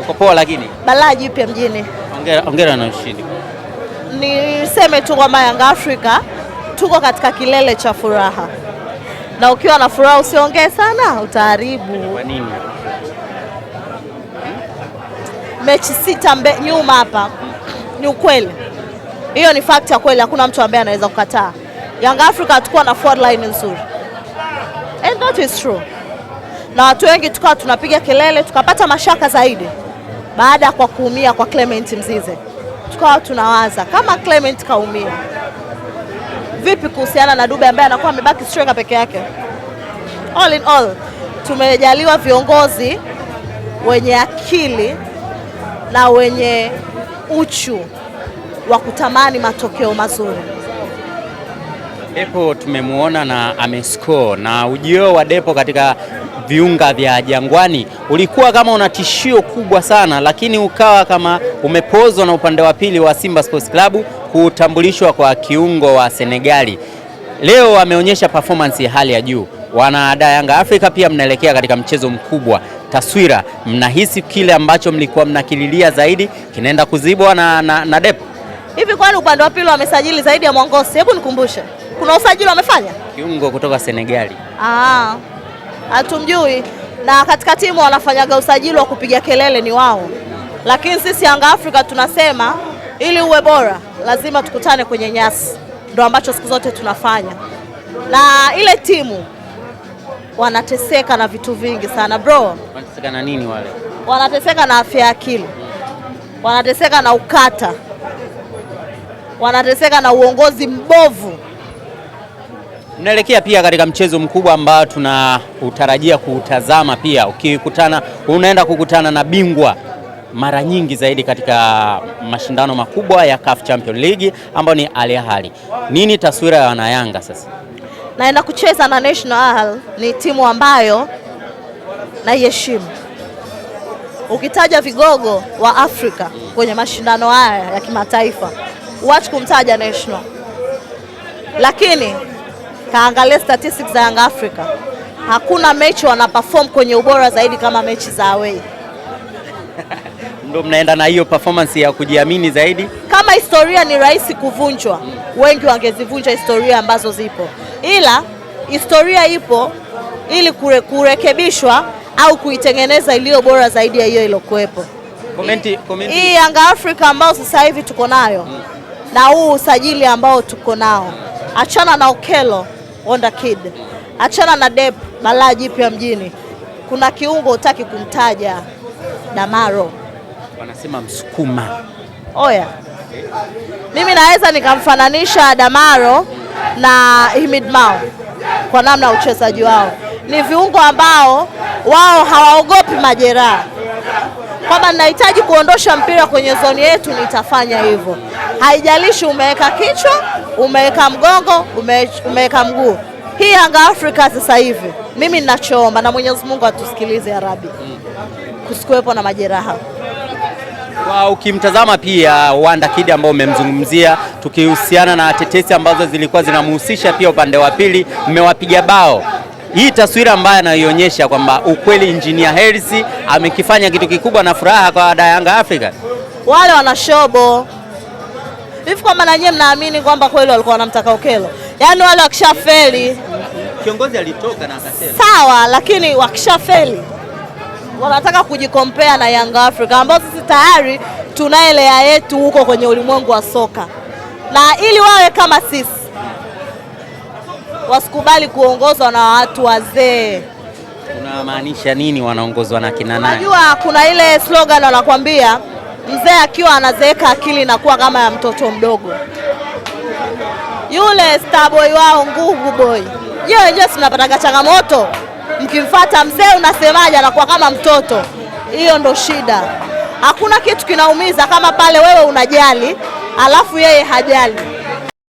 Uko poa lakini? Balaa jipya mjini. Hongera na ushindi. Niseme tu kwamba Young Africa tuko katika kilele cha furaha. Na ukiwa na furaha usiongee sana, utaharibu. Kwa nini? Mechi 6 nyuma hapa. Ni ukweli. Hiyo ni fact ya kweli, hakuna mtu ambaye anaweza kukataa. Young Africa hatakuwa na forward line nzuri. And that is true. Na watu wengi tukawa tunapiga kelele, tukapata mashaka zaidi baada ya kwa kuumia kwa Clement Mzize. Tukawa tunawaza kama Clement kaumia, vipi kuhusiana na Dube ambaye anakuwa amebaki striker peke yake? All in all, tumejaliwa viongozi wenye akili na wenye uchu wa kutamani matokeo mazuri. Depo tumemuona na amescore, na ujio wa Depo katika viunga vya Jangwani ulikuwa kama una tishio kubwa sana, lakini ukawa kama umepozwa na upande wa pili wa Simba Sports Club kutambulishwa kwa kiungo wa Senegali. Leo ameonyesha performance ya hali ya juu. Wanada Yanga Afrika pia mnaelekea katika mchezo mkubwa. Taswira, mnahisi kile ambacho mlikuwa mnakililia zaidi kinaenda kuzibwa na Depo? Hivi kwani upande wa pili wamesajili zaidi ya Mwangosi? Hebu nikumbushe. Kuna usajili wamefanya? Kiungo kutoka Senegali. Hatumjui. Na katika timu wanafanyaga usajili wa kupiga kelele ni wao. Lakini sisi Yanga Afrika tunasema ili uwe bora lazima tukutane kwenye nyasi. Ndio ambacho siku zote tunafanya. Na ile timu wanateseka na vitu vingi sana bro. Wanateseka na nini wale? Wanateseka na afya ya akili. Wanateseka na ukata. Wanateseka na uongozi mbovu. Mnaelekea pia katika mchezo mkubwa ambao tunautarajia kuutazama pia. Unaenda kukutana na bingwa mara nyingi zaidi katika mashindano makubwa ya CAF Champions League ambao ni Al Ahly. Nini taswira ya wanayanga sasa? Naenda kucheza na National Al, ni timu ambayo naiheshimu. Ukitaja vigogo wa Afrika kwenye mashindano haya ya kimataifa, uache kumtaja National. Lakini kaangalia statistics za Young Africa, hakuna mechi wana perform kwenye ubora zaidi kama mechi za away. Ndio mnaenda na hiyo performance ya kujiamini zaidi. Kama historia ni rahisi kuvunjwa, wengi wangezivunja historia ambazo zipo. Ila historia ipo ili kurekebishwa au kuitengeneza iliyo bora zaidi ya hiyo iliyokuepo. Hii Young Africa ambao sasa hivi tuko nayo na huu usajili ambao tuko nao, achana na Okello Wonder Kid, achana na Dep balaa jipya mjini, kuna kiungo utaki kumtaja, Damaro. Wanasema Msukuma. Oya, mimi naweza nikamfananisha Damaro na Himid Mao kwa namna uchezaji wao. Ni viungo ambao wao hawaogopi majeraha. Kwamba ninahitaji kuondosha mpira kwenye zoni yetu, nitafanya hivyo. Haijalishi umeweka kichwa, umeweka mgongo, umeweka mguu. Hii Yanga Afrika sasa hivi, mimi ninachoomba na Mwenyezi Mungu atusikilize ya Rabbi, kusikuwepo na majeraha. Ukimtazama pia Wonder Kid ambao umemzungumzia, tukihusiana na tetesi ambazo zilikuwa zinamhusisha pia upande wa pili, mmewapiga bao. Hii taswira ambayo anaionyesha kwamba ukweli Engineer Hersi amekifanya kitu kikubwa na furaha kwa Yanga Afrika. Wale wanashobo. Hivi kwa maana nyinyi mnaamini kwamba kweli walikuwa wanamtaka Okello? Yaani wale wakishafeli, kiongozi alitoka na akasema sawa, lakini wakishafeli wanataka kujikompea na Young Africa ambao sisi tayari tunaelea yetu huko kwenye ulimwengu wa soka. Na ili wawe kama sisi, wasikubali kuongozwa na watu wazee. Unamaanisha nini wanaongozwa na kina nani? Unajua kuna ile slogan wanakuambia mzee akiwa anazeeka akili inakuwa kama ya mtoto mdogo. Yule star boy wao Nguvu Boy, yeye wenyewe tunapata changamoto. Mkimfuata mzee unasemaje, anakuwa kama mtoto. Hiyo ndo shida. Hakuna kitu kinaumiza kama pale wewe unajali alafu yeye hajali.